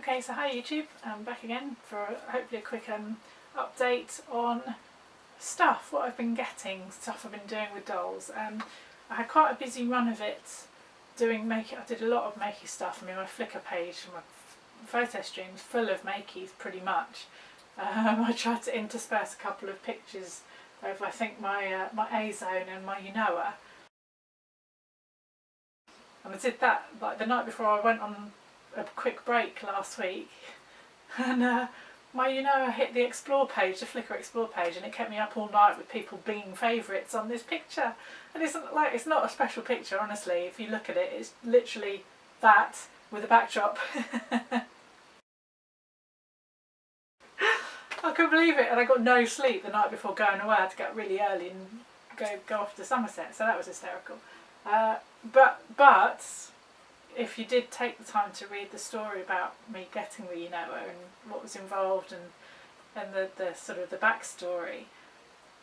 Okay, so hi YouTube, I'm back again for hopefully a quick update on what I've been getting, stuff I've been doing with dolls. I had quite a busy run of it doing I did a lot of makey stuff. I mean, my Flickr page, my photo stream's full of makeys pretty much. I tried to intersperse a couple of pictures of I think my A-zone and my Unoa. And I did that like the night before I went on a quick break last week, and my Unoa hit the Explore page, the Flickr Explore page, and it kept me up all night with people being favourites on this picture. And it's not a special picture, honestly. If you look at it, it's literally that with a backdrop. I couldn't believe it, and I got no sleep the night before going away. I had to get up really early and go off to Somerset, so that was hysterical. But if you did take the time to read the story about me getting the Unoa and what was involved and the sort of the backstory,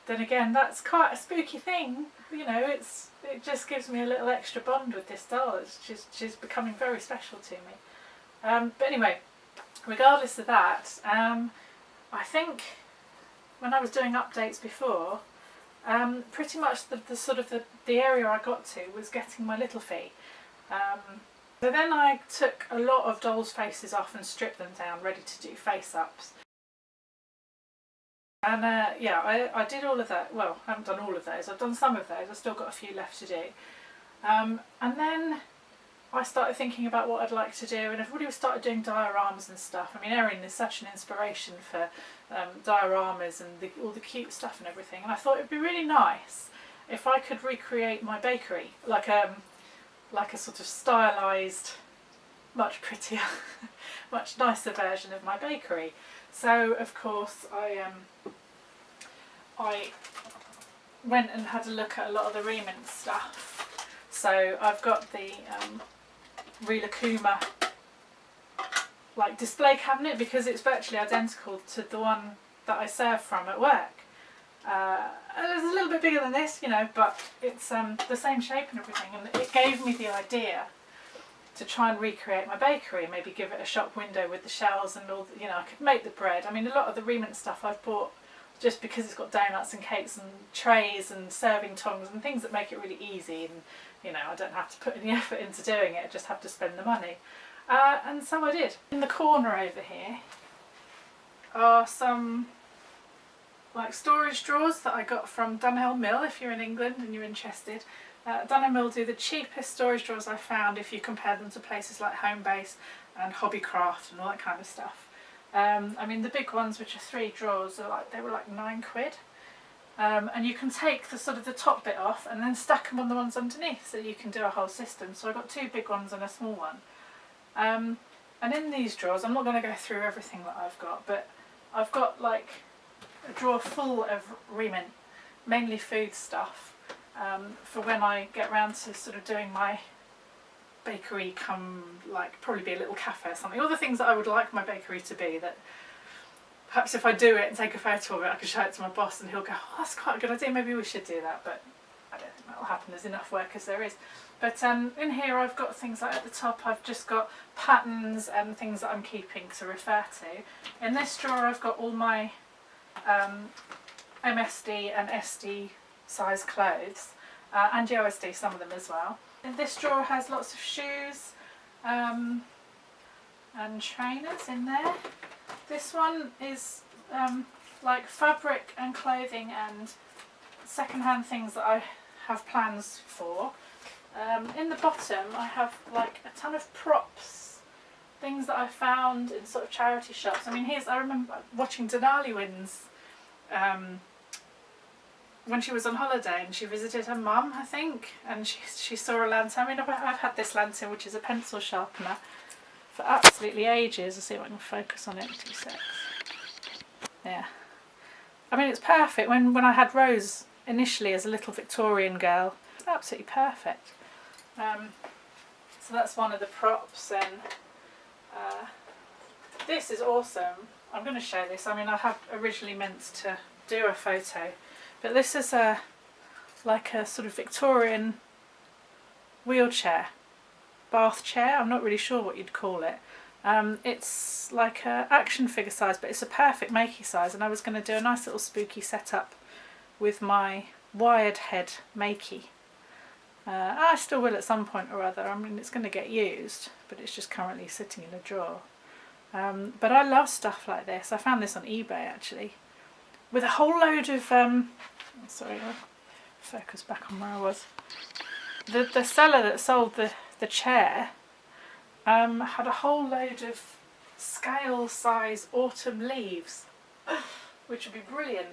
then again that's quite a spooky thing. You know, it just gives me a little extra bond with this doll. She's becoming very special to me. But anyway, regardless of that, I think when I was doing updates before, pretty much the area I got to was getting my little fee. So then I took a lot of dolls' faces off and stripped them down, ready to do face-ups. And yeah, I did all of that. Well, I haven't done all of those. I've done some of those. I've still got a few left to do. And then I started thinking about what I'd like to do, and I've already started doing dioramas and stuff. I mean, Erin is such an inspiration for dioramas and all the cute stuff and everything. And I thought it'd be really nice if I could recreate my bakery, like a sort of stylised, much prettier, much nicer version of my bakery. So of course I went and had a look at a lot of the rements stuff. So I've got the Relakuma like display cabinet, because it's virtually identical to the one that I serve from at work. It's a little bit bigger than this, you know, but it's the same shape and everything, and it gave me the idea to try and recreate my bakery, maybe give it a shop window with the shells and all, you know, I could make the bread. I mean, a lot of the remnant stuff I've bought just because it's got donuts and cakes and trays and serving tongs and things that make it really easy, and you know, I don't have to put any effort into doing it, I just have to spend the money. And so I did. In the corner over here are some like storage drawers that I got from Dunhill Mill. If you're in England and you're interested, Dunhill Mill do the cheapest storage drawers I found if you compare them to places like Homebase and Hobbycraft and all that kind of stuff. I mean, the big ones, which are 3 drawers, they were like £9. And you can take the top bit off and then stack them on the ones underneath, so you can do a whole system. So I've got 2 big ones and a small one. And in these drawers, I'm not going to go through everything that I've got, but I've got like a drawer full of remnant, mainly food stuff, for when I get round to sort of doing my bakery, probably be a little cafe or something. All the things that I would like my bakery to be, that perhaps if I do it and take a photo of it, I could show it to my boss and he'll go, oh, that's quite a good idea, maybe we should do that. But I don't think that'll happen, there's enough work as there is. But in here I've got things like, at the top I've just got patterns and things that I'm keeping to refer to. In this drawer I've got all my MSD and SD size clothes, and GOSD, some of them as well. And this drawer has lots of shoes and trainers in there. This one is like fabric and clothing and second-hand things that I have plans for. In the bottom I have like a ton of props, things that I found in sort of charity shops. I mean, I remember watching Denali Wynn's when she was on holiday, and she visited her mum, I think, and she saw a lantern. I mean, I've had this lantern, which is a pencil sharpener, for absolutely ages. I'll see if I can focus on it in 2 seconds. Yeah. I mean, it's perfect. When I had Rose initially as a little Victorian girl, it's absolutely perfect. So that's one of the props, and this is awesome. I'm going to show this. I mean, I had originally meant to do a photo, but this is like a sort of Victorian wheelchair, bath chair. I'm not really sure what you'd call it, It's like a action figure size, but it's a perfect makey size, and I was going to do a nice little spooky setup with my wired head makey. I still will at some point or other. I mean, it's going to get used, but it's just currently sitting in a drawer. But I love stuff like this. I found this on eBay actually, with a whole load of sorry, I'll focus back on where I was. The seller that sold the chair had a whole load of scale size autumn leaves, which would be brilliant.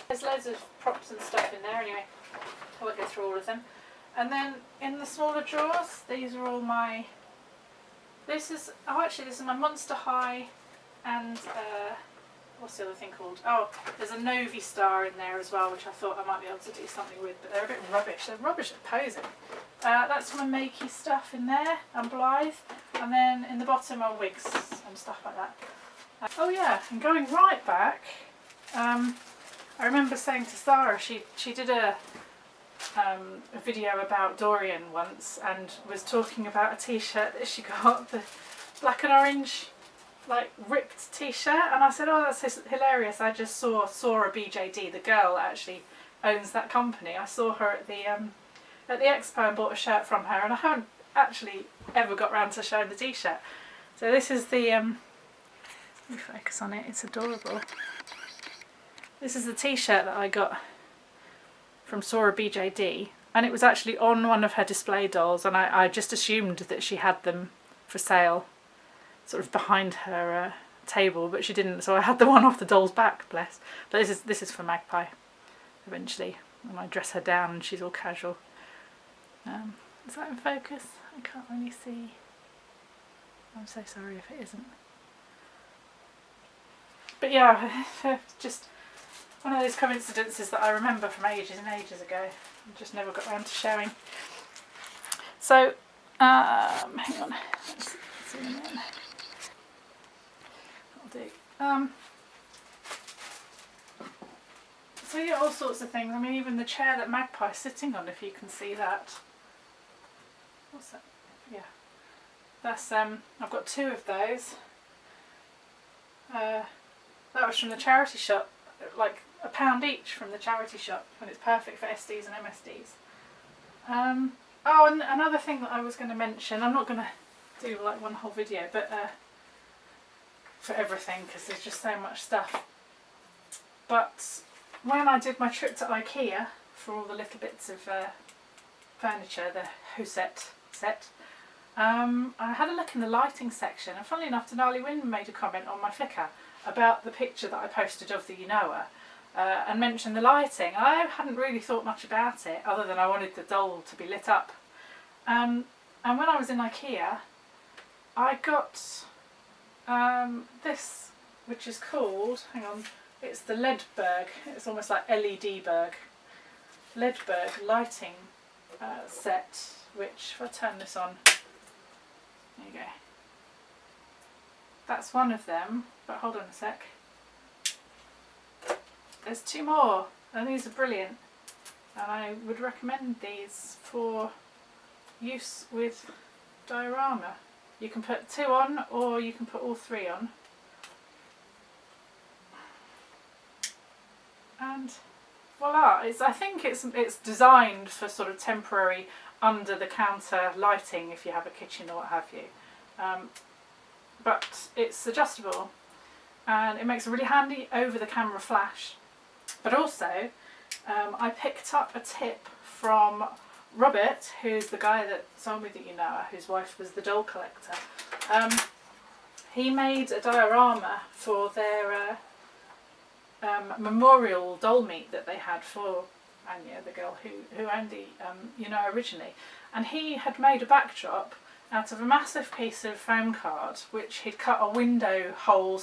There's loads of props and stuff in there anyway. I won't go through all of them. And then in the smaller drawers, these are all my, this is my Monster High and what's the other thing called? Oh, there's a Novi Star in there as well, which I thought I might be able to do something with, but they're a bit rubbish. They're rubbish at posing. That's my makey stuff in there, and Blythe. And then in the bottom are wigs and stuff like that. Oh yeah, and going right back, I remember saying to Sarah, she did a video about Dorian once, and was talking about a t-shirt that she got, the black and orange like ripped t-shirt, and I said, oh, that's hilarious. I just saw BJD, the girl that actually owns that company. I saw her at the expo and bought a shirt from her, and I haven't actually ever got round to showing the t-shirt. So this is the let me focus on it, it's adorable. This is the t-shirt that I got from BJD, and it was actually on one of her display dolls, and I just assumed that she had them for sale sort of behind her table, but she didn't, so I had the one off the doll's back, bless. But this is for Magpie eventually, when I dress her down and she's all casual. Is that in focus? I can't really see. I'm so sorry if it isn't. But yeah, just one of those coincidences that I remember from ages and ages ago. I just never got around to showing. So, hang on, let's zoom in. That'll do. So yeah, all sorts of things. I mean, even the chair that Magpie's sitting on, if you can see that. What's that? Yeah. That's, I've got two of those. That was from the charity shop, like £1 each from the charity shop, and it's perfect for SDs and MSDs. Oh, and another thing that I was going to mention, I'm not going to do like one whole video, but for everything, because there's just so much stuff. But when I did my trip to IKEA for all the little bits of furniture, the Huset set, I had a look in the lighting section, and funnily enough, Denali Wynn made a comment on my Flickr about the picture that I posted of the Unoa, and mentioned the lighting. I hadn't really thought much about it, other than I wanted the doll to be lit up. And when I was in IKEA, I got this, which is called, hang on, it's the Ledberg, it's almost like LED-berg, Ledberg lighting set, which, if I turn this on, there you go. That's one of them, but hold on a sec. There's two more, and these are brilliant, and I would recommend these for use with diorama. You can put 2 on, or you can put all 3 on. And voila! I think it's designed for sort of temporary under the counter lighting if you have a kitchen or what have you. But it's adjustable, and it makes a really handy over the camera flash. But also, I picked up a tip from Robert, who's the guy that sold me the Unoa, whose wife was the doll collector. He made a diorama for their memorial doll meet that they had for Anya, the girl who owned the Unoa originally. And he had made a backdrop out of a massive piece of foam card, which he'd cut a window hole,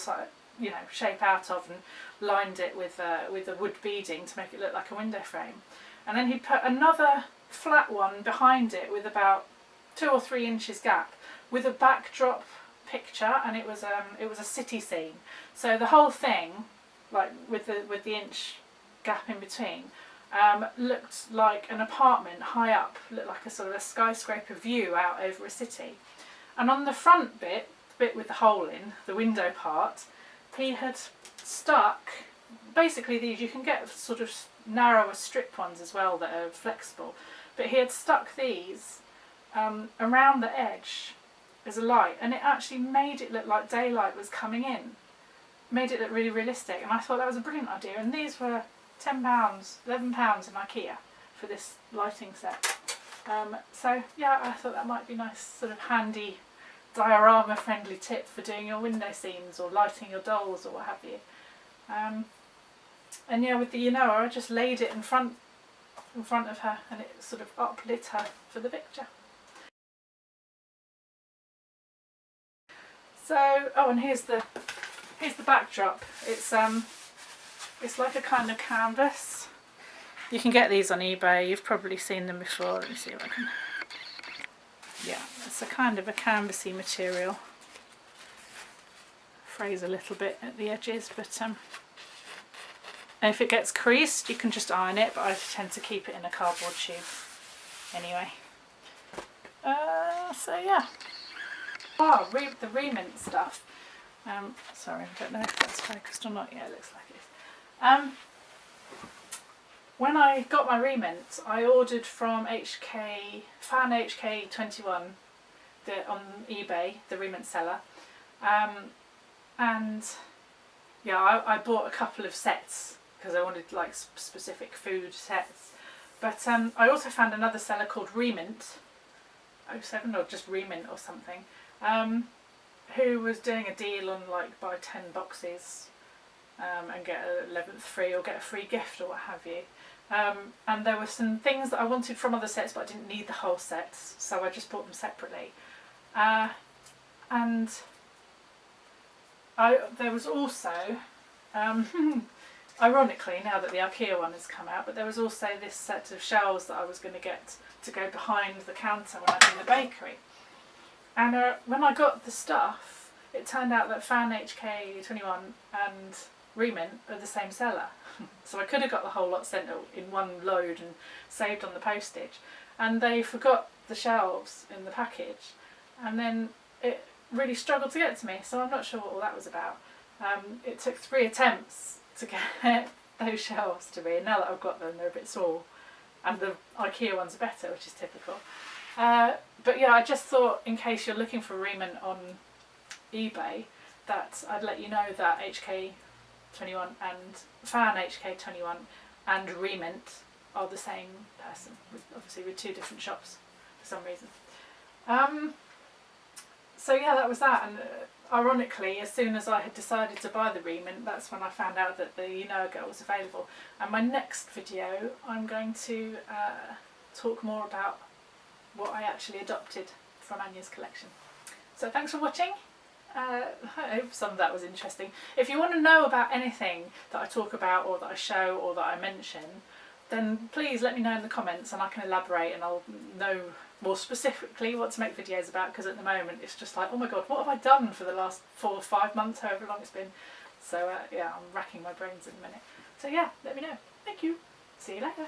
shape out of, and lined it with a wood beading to make it look like a window frame. And then he'd put another flat one behind it with about 2 or 3 inches gap, with a backdrop picture, and it was a city scene. So the whole thing, like with the inch gap in between, looked like an apartment high up, looked like a sort of a skyscraper view out over a city. And on the front bit, bit with the hole in, the window part, he had stuck, basically these, you can get sort of narrower strip ones as well that are flexible, but he had stuck these around the edge as a light, and it actually made it look like daylight was coming in, made it look really realistic, and I thought that was a brilliant idea. And these were £10, £11 in IKEA for this lighting set. So yeah, I thought that might be a nice sort of handy diorama friendly tip for doing your window scenes or lighting your dolls or what have you. And yeah, with the Yanoa, I just laid it in front of her, and it sort of uplit her for the picture. So, oh, and here's the backdrop. It's like a kind of canvas. You can get these on eBay. You've probably seen them before. Let me see if I can. Yeah, it's a kind of a canvassy material. Frays a little bit at the edges, but if it gets creased, you can just iron it. But I tend to keep it in a cardboard tube anyway. So yeah. Oh, the remint stuff. Sorry, I don't know if that's focused or not. Yeah, it looks like it is. When I got my remint, I ordered from Fan HK21 on eBay, the remint seller, and yeah, I bought a couple of sets because I wanted like specific food sets. But I also found another seller called Remint 07 or just Remint or something, who was doing a deal on like buy 10 boxes and get a 11th free or get a free gift or what have you. And there were some things that I wanted from other sets, but I didn't need the whole sets, so I just bought them separately. And there was also, ironically, now that the IKEA one has come out, but there was also this set of shelves that I was going to get to go behind the counter when I was in the bakery. And when I got the stuff, it turned out that Fan HK21 and Remint are the same seller. So I could have got the whole lot sent in one load and saved on the postage. And they forgot the shelves in the package, and then it really struggled to get to me, so I'm not sure what all that was about. It took 3 attempts to get those shelves to me, and now that I've got them, they're a bit small, and the IKEA ones are better, which is typical. But yeah, I just thought, in case you're looking for Remint on eBay, that I'd let you know that HK21 and Fan HK21 and Remint are the same person, obviously with 2 different shops for some reason. So yeah, that was that, and ironically, as soon as I had decided to buy the Remint, that's when I found out that the Yanoa Girl was available. And my next video, I'm going to talk more about what I actually adopted from Anya's collection. So thanks for watching. I hope some of that was interesting. If you want to know about anything that I talk about or that I show or that I mention, then please let me know in the comments and I can elaborate and I'll know more specifically what to make videos about, because at the moment it's just like, oh my god, what have I done for the last 4 or 5 months, however long it's been. So yeah, I'm racking my brains in a minute. So yeah, let me know. Thank you. See you later.